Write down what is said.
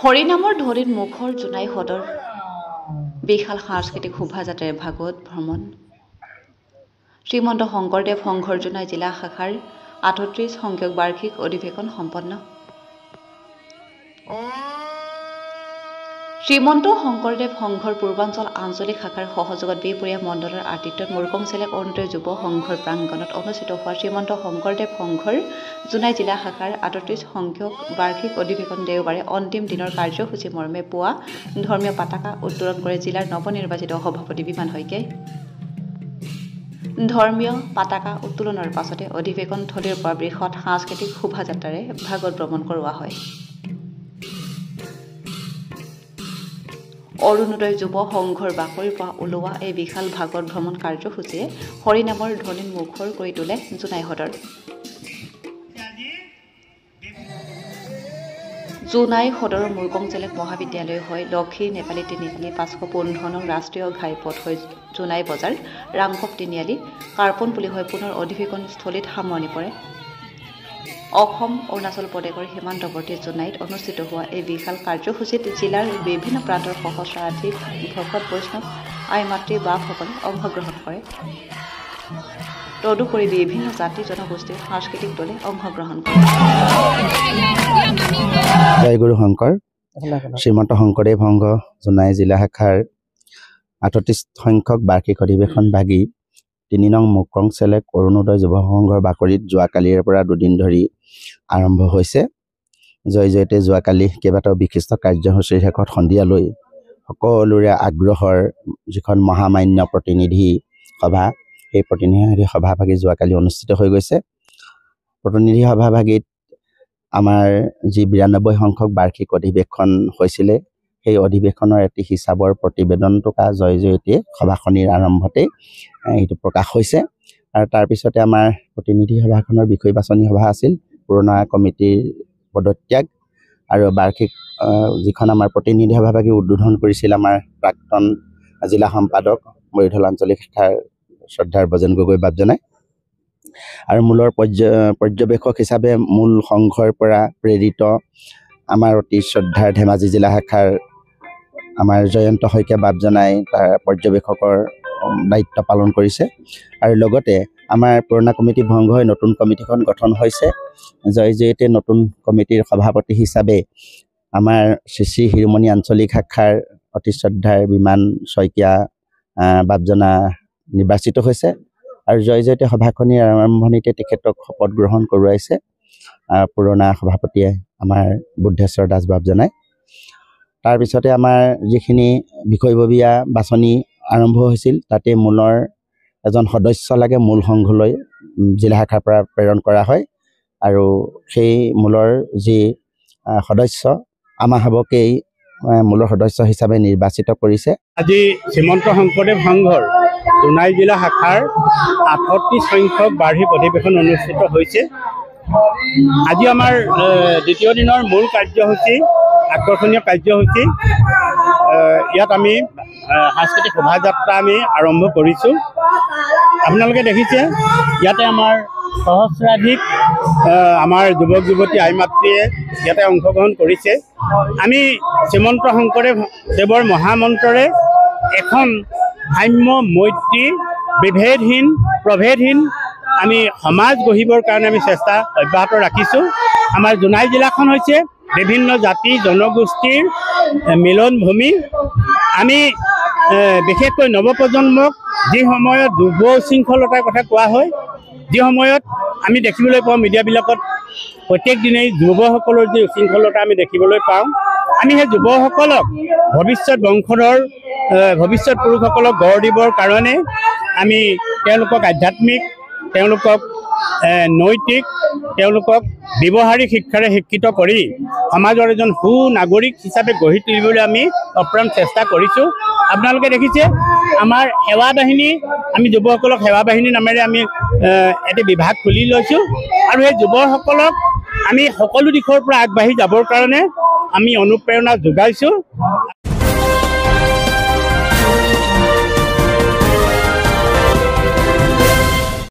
হৰিনামৰ ধ্বনিত মুখৰ জোনাই সদৰ বিশাল সাংস্কৃতিক শোভাযাত্ৰাৰে ভাগৱত ভ্ৰমণ। শ্ৰীমন্ত শংকৰদেৱ সংঘৰ জোনাই জিলা শাখাৰ ৩৮ সংখ্যক বাৰ্ষিক অধিৱেশন সম্পন্ন। শ্ৰীমন্ত শংকৰদেৱ সংঘৰ পূৰ্বাঞ্চল আঞ্চলিক শাখাৰ সহযোগত বিহপুৰীয়া মণ্ডলৰ আতিথ্যত মুৰকং চেলেক অৰুণোদয় যুৱ সংঘৰ প্ৰাংগণত অনুষ্ঠিত হোৱা শ্ৰীমন্ত শংকৰদেৱ সংঘৰ জোনাই জিলা শাখাৰ ৩৮ সংখ্যক বাৰ্ষিক অধিৱেশন দেওবাৰে অন্তিম দিনৰ কাৰ্যসূচী মৰ্মে পুৱা ধৰ্মীয় পতাকা উত্তোলন কৰে জিলাৰ নৱনিৰ্বাচিত সভাপতি বিমান শইকীয়াই। ধৰ্মীয় পতাকা উত্তোলনৰ পাছতে অধিৱেশন থলীৰ পৰা বৃহৎ সাংস্কৃতিক শোভাযাত্ৰাৰে ভাগৱত ভ্ৰমণ কৰোৱা হয়। অৰুণোদয় যুৱ সংঘৰ বাকৰিৰ পৰা ওলোৱা এই বিশাল ভাগৱত ভ্ৰমণ কাৰ্যসূচীয়ে হৰিনামৰ ধ্বনিত মুখৰ কৰি তোলে জোনাই সদৰ। জোনাই সদৰৰ মুৰকং চেলেক মহাবিদ্যালয় হৈ লক্ষী নেপালী তিনিআলি ৫১৫ নং ৰাষ্ট্ৰীয় ঘাইপথ হৈ জোনাই বজাৰ ৰাংকপ তিনিআলি কাৰ্পনপুলি হৈ পুনৰ অধিৱেশনস্থলীত সামৰণি পৰে। অসম অৰুণাচল প্ৰদেশৰ সীমান্তৱৰ্তী জোনাইত অনুষ্ঠিত হোৱা এই বিশাল কাৰ্যসূচীত জিলাৰ বিভিন্ন প্ৰান্তৰ সহস্ৰাধিক ভকত বৈষ্ণৱ আই মাতৃ বাপসকলে অংশগ্ৰহণ কৰে। তদুপৰি বিভিন্ন জাতি জনগোষ্ঠীৰ সাংস্কৃতিক দলে অংশগ্ৰহণ কৰে। জয় গুৰু শংকৰ। শ্ৰীমন্ত শংকৰদেৱ সংঘ জোনাই জিলা শাখাৰ ৩৮ সংখ্যক বাৰ্ষিক অধিৱেশন ভাগি ৩ নং মুৰকং চেলেক অৰুণোদয় যুৱ সংঘৰ বাকৰিত যোৱাকালিৰ পৰা দুদিন ধৰি আৰম্ভ হৈছে। জয়তে যোৱাকালি কেইবাটাও বিশিষ্ট কাৰ্যসূচীৰ শেষত সন্ধিয়ালৈ সকলোৰে আগ্ৰহৰ যিখন মহামান্য প্ৰতিনিধি সভা, সেই প্ৰতিনিধি সভাভাগি যোৱাকালি অনুষ্ঠিত হৈ গৈছে। প্ৰতিনিধি সভাভাগিত আমাৰ যি ৯২ সংখ্যক বাৰ্ষিক অধিৱেশন হৈছিলে, সেই অধিৱেশনৰ এটি হিচাপৰ প্ৰতিবেদন টকা জয়তে সভাখনিৰ আৰম্ভতেই এইটো প্ৰকাশ হৈছে। আৰু তাৰপিছতে আমাৰ প্ৰতিনিধি সভাখনৰ বিষয় বাছনি সভা আছিল, পুৰণা কমিটিৰ পদত্যাগ আৰু বাৰ্ষিক যিখন আমাৰ প্ৰতিনিধি সভাভাগি উদ্বোধন কৰিছিল আমাৰ প্ৰাক্তন জিলা সম্পাদক মৰিধল আঞ্চলিক শাখাৰ শ্ৰদ্ধাৰ বজেন গগৈ বাপজনাই। আৰু মূলৰ পৰ্যবেক্ষক হিচাপে মূল সংঘৰ পৰা প্ৰেৰিত আমাৰ অতি শ্ৰদ্ধাৰ ধেমাজি জিলা শাখাৰ আমাৰ জয়ন্ত শইকীয়া বাপজনাই তাৰ পৰ্যবেক্ষকৰ দায়িত্ব পালন কৰিছে। আৰু লগতে আমাৰ পুৰণা কমিটি ভংগ হৈ নতুন কমিটিখন গঠন হৈছে। জয়তে নতুন কমিটিৰ সভাপতি হিচাপে আমাৰ শ্ৰী শিৰোমণি আঞ্চলিক শাখাৰ অতি শ্ৰদ্ধাৰ বিমান শইকীয়া বাপজনা নিৰ্বাচিত হৈছে। আৰু জয়তে সভাখনিৰ আৰম্ভণিতে তেখেতক শপত গ্ৰহণ কৰোৱাইছে পুৰণা সভাপতিয়ে আমাৰ বুদ্ধেশ্বৰ দাস বাপজনাই। তাৰপিছতে আমাৰ যিখিনি বিষয়ববীয়া বাছনি আৰম্ভ হৈছিল, তাতে মূলৰ এজন সদস্য লাগে মূল সংঘলৈ জিলা শাখাৰ পৰা প্ৰেৰণ কৰা হয়। আৰু সেই মূলৰ যি সদস্য আমাৰ সবকেই মূলৰ সদস্য হিচাপে নিৰ্বাচিত কৰিছে। আজি শ্ৰীমন্ত শংকৰদেৱ সংঘৰ জোনাই জিলা শাখাৰ ৩৮ সংখ্যক বাৰ্ষিক অধিৱেশন অনুষ্ঠিত হৈছে। আজি আমাৰ দ্বিতীয় দিনৰ মূল কাৰ্যসূচী, আকৰ্ষণীয় কাৰ্যসূচী, ইয়াত আমি সাংস্কৃতিক শোভাযাত্ৰা আমি আৰম্ভ কৰিছোঁ। আপোনালোকে দেখিছে ইয়াতে আমাৰ সহস্ৰাধিক আমাৰ যুৱক যুৱতী আই মাতৃয়ে ইয়াতে অংশগ্ৰহণ কৰিছে। আমি শ্ৰীমন্ত শংকৰদেৱ দেৱৰ মহামন্ত্ৰৰে এখন সাম্য মৈত্ৰী বিভেদহীন প্ৰভেদহীন আমি সমাজ গঢ়িবৰ কাৰণে আমি চেষ্টা অব্যাহত ৰাখিছোঁ। আমাৰ জোনাই জিলাখন হৈছে বিভিন্ন জাতি জনগোষ্ঠীৰ মিলন ভূমি। আমি বিশেষকৈ নৱপ্ৰজন্মক যি সময়ত যুৱ উশৃংখলতাৰ কথা কোৱা হয়, যি সময়ত আমি দেখিবলৈ পাওঁ মিডিয়াবিলাকত প্ৰত্যেক দিনেই যুৱসকলৰ যি উশৃংখলতা আমি দেখিবলৈ পাওঁ, আমি সেই যুৱসকলক ভৱিষ্যত বংশধৰ ভৱিষ্যত পুৰুষসকলক গঢ় দিবৰ কাৰণে আমি তেওঁলোকক আধ্যাত্মিক, তেওঁলোকক নৈতিক, তেওঁলোকক ব্যৱহাৰিক শিক্ষাৰে শিক্ষিত কৰি সমাজৰ এজন সুনাগৰিক হিচাপে গঢ়ি তুলিবলৈ আমি অপ্ৰাণ চেষ্টা কৰিছোঁ। আপোনালোকে দেখিছে আমাৰ সেৱা বাহিনী, আমি যুৱসকলক সেৱা বাহিনী নামেৰে আমি এটি বিভাগ খুলি লৈছোঁ। আৰু সেই যুৱসকলক আমি সকলো দিশৰ পৰা আগবাঢ়ি যাবৰ কাৰণে আমি অনুপ্ৰেৰণা যোগাইছোঁ।